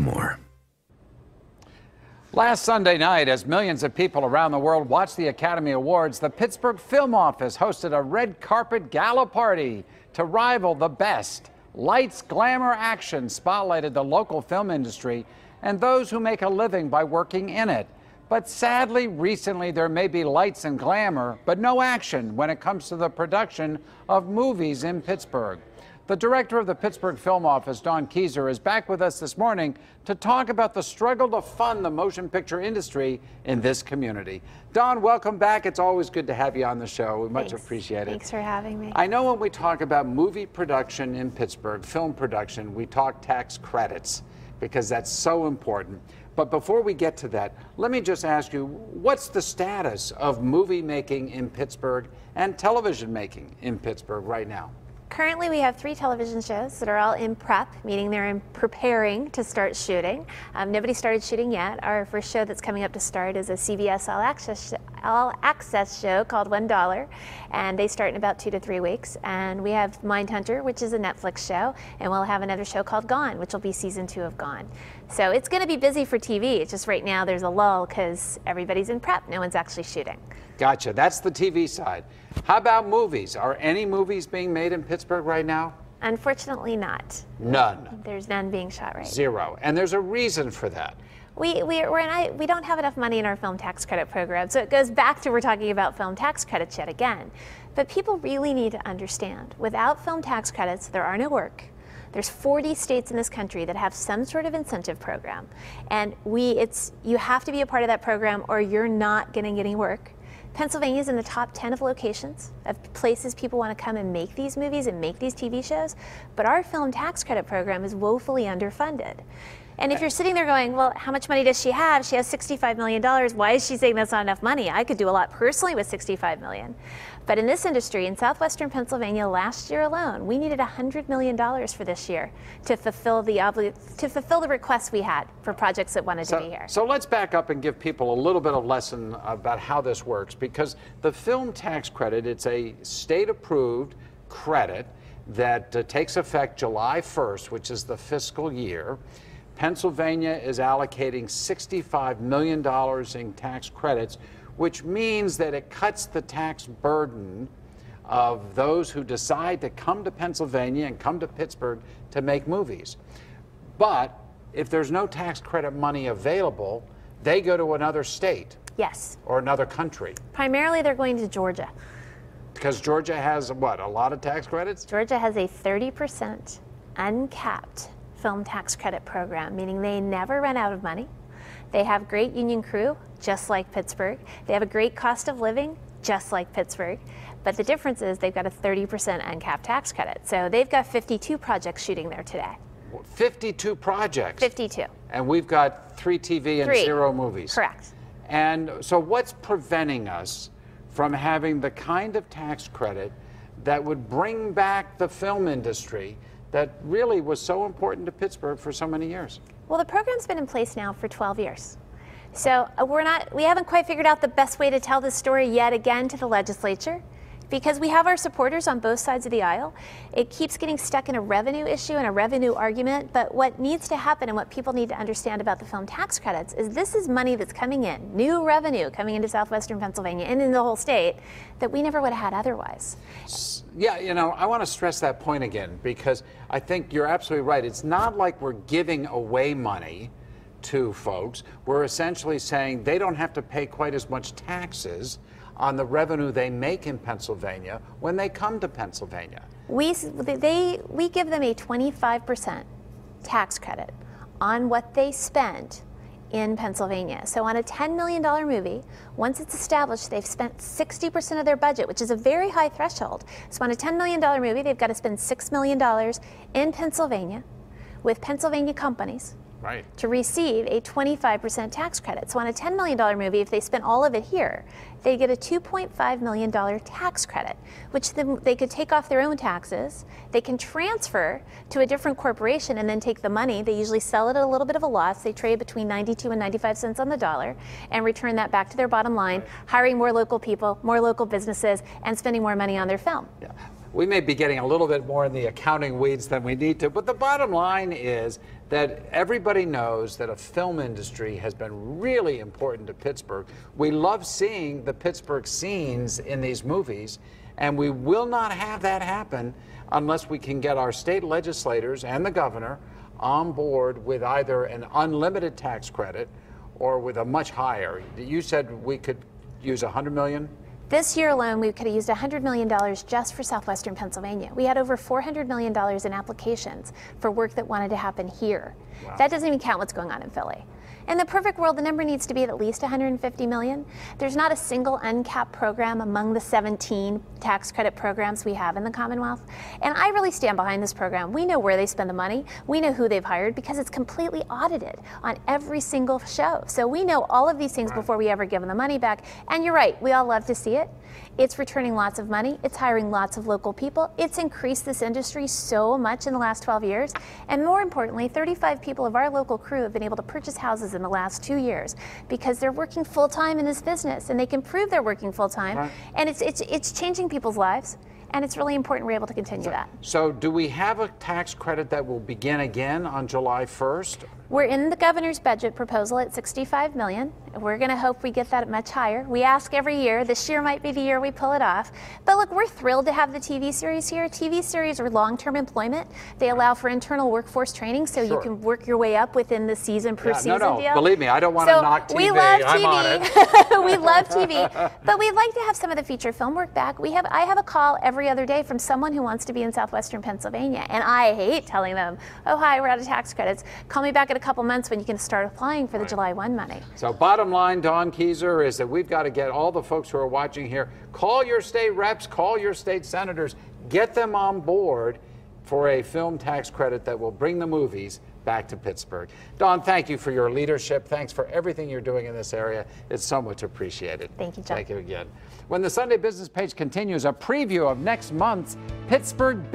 more. Last Sunday night, as millions of people around the world watched the Academy Awards, the Pittsburgh Film Office hosted a red carpet gala party to rival the best. Lights, glamour, action spotlighted the local film industry and those who make a living by working in it. But sadly, recently there may be lights and glamour, but no action when it comes to the production of movies in Pittsburgh. The director of the Pittsburgh Film Office, Keezer, is back with us this morning to talk about the struggle to fund the motion picture industry in this community. Dawn, welcome back. It's always good to have you on the show. We much appreciate it. Thanks for having me. I know when we talk about movie production in Pittsburgh, film production, we talk tax credits because that's so important. But before we get to that, let me just ask you, what's the status of movie making in Pittsburgh and television making in Pittsburgh right now? Currently, we have 3 television shows that are all in prep, meaning they're in preparing to start shooting. Nobody started shooting yet. Our first show that's coming up to start is a CBS All Access show called $1, and they start in about 2 to 3 weeks. And we have Mindhunter, which is a Netflix show, and we'll have another show called Gone, which will be season 2 of Gone. So it's going to be busy for TV. It's just right now there's a lull because everybody's in prep. No one's actually shooting. Gotcha. That's the TV side. How about movies? Are any movies being made in Pittsburgh right now? Unfortunately not. None. There's none being shot right. 0. And there's a reason for that. We don't have enough money in our film tax credit program, so it goes back to we're talking about film tax credits yet again. But people really need to understand, without film tax credits, there are no work. There's 40 states in this country that have some sort of incentive program, and you have to be a part of that program or you're not getting any work. Pennsylvania is in the top 10 of locations of places people want to come and make these movies and make these TV shows, but our film tax credit program is woefully underfunded. And if you're sitting there going, well, how much money does she have? She has $65 million. Why is she saying that's not enough money? I could do a lot personally with $65 million. But in this industry, in southwestern Pennsylvania last year alone, we needed $100 million for this year to fulfill the requests we had for projects that wanted to be here. So let's back up and give people a little bit of lesson about how this works, because the film tax credit, it's a state-approved credit that takes effect July 1st, which is the fiscal year. Pennsylvania is allocating $65 million in tax credits, which means that it cuts the tax burden of those who decide to come to Pennsylvania and come to Pittsburgh to make movies. But if there's no tax credit money available, they go to another state. Yes. Or another country. Primarily they're going to Georgia. Because Georgia has, what, a lot of tax credits? Georgia has a 30% uncapped film tax credit program, meaning they never run out of money. They have great union crew, just like Pittsburgh. They have a great cost of living, just like Pittsburgh. But the difference is they've got a 30% uncapped tax credit. So they've got 52 projects shooting there today. 52 projects? 52. And we've got 3 TV and 0 movies. Correct. And so what's preventing us from having the kind of tax credit that would bring back the film industry that really was so important to Pittsburgh for so many years? Well, the program's been in place now for 12 years. So we haven't quite figured out the best way to tell this story yet again to the legislature, because we have our supporters on both sides of the aisle. It keeps getting stuck in a revenue issue and a revenue argument, but what needs to happen and what people need to understand about the film tax credits is this is money that's coming in, new revenue coming into southwestern Pennsylvania and in the whole state that we never would have had otherwise. Yeah, you know, I want to stress that point again, because I think you're absolutely right. It's not like we're giving away money to folks. We're essentially saying they don't have to pay quite as much taxes on the revenue they make in Pennsylvania when they come to Pennsylvania. We give them a 25% tax credit on what they spend in Pennsylvania. So on a $10 million movie, once it's established, they've spent 60% of their budget, which is a very high threshold. So on a $10 million movie, they've got to spend $6 million in Pennsylvania with Pennsylvania companies. Right. To receive a 25% tax credit. So on a $10 million movie, if they spent all of it here, they get a $2.5 million tax credit, which then they could take off their own taxes. They can transfer to a different corporation and then take the money. They usually sell it at a little bit of a loss. They trade between 92 and 95 cents on the dollar and return that back to their bottom line, hiring more local people, more local businesses, and spending more money on their film. Yeah. we may be getting a little bit more in the accounting weeds than we need to, but the bottom line is that everybody knows that a film industry has been really important to Pittsburgh. We love seeing the Pittsburgh scenes in these movies, and we will not have that happen unless we can get our state legislators and the governor on board with either an unlimited tax credit or with a much higher. You said we could use $100 million? This year alone, we could have used $100 million just for southwestern Pennsylvania. We had over $400 million in applications for work that wanted to happen here. Wow. That doesn't even count what's going on in Philly. In the perfect world, the number needs to be at least $150 million. There's not a single uncapped program among the 17 tax credit programs we have in the Commonwealth. And I really stand behind this program. We know where they spend the money. We know who they've hired because it's completely audited on every single show. So we know all of these things before we ever give them the money back. And you're right, we all love to see it. It's returning lots of money. It's hiring lots of local people. It's increased this industry so much in the last 12 years. And more importantly, 35 people of our local crew have been able to purchase houses in the last 2 years because they're working full-time in this business, and they can prove they're working full-time. And it's changing people's lives, and it's really important we're able to continue that. So do we have a tax credit that will begin again on July 1st? We're in the governor's budget proposal at $65 million. We're going to hope we get that much higher. We ask every year. This year might be the year we pull it off. But look, we're thrilled to have the TV series here. TV series are long-term employment. They allow for internal workforce training, so you can work your way up within the season per season deal. Believe me, I don't want to knock TV. We love TV. I'm on it. We love TV, but we'd like to have some of the feature film work back. I have a call every other day from someone who wants to be in southwestern Pennsylvania, and I hate telling them, oh, hi, we're out of tax credits. Call me back in a couple months when you can start applying for the July 1 money. So bottom line, Dawn Keezer, is that we've got to get all the folks who are watching here, call your state reps, call your state senators, get them on board for a film tax credit that will bring the movies back to Pittsburgh. Dawn, thank you for your leadership. Thanks for everything you're doing in this area. It's so much appreciated. Thank you, John. Thank you again. When the Sunday Business Page continues, a preview of next month's Pittsburgh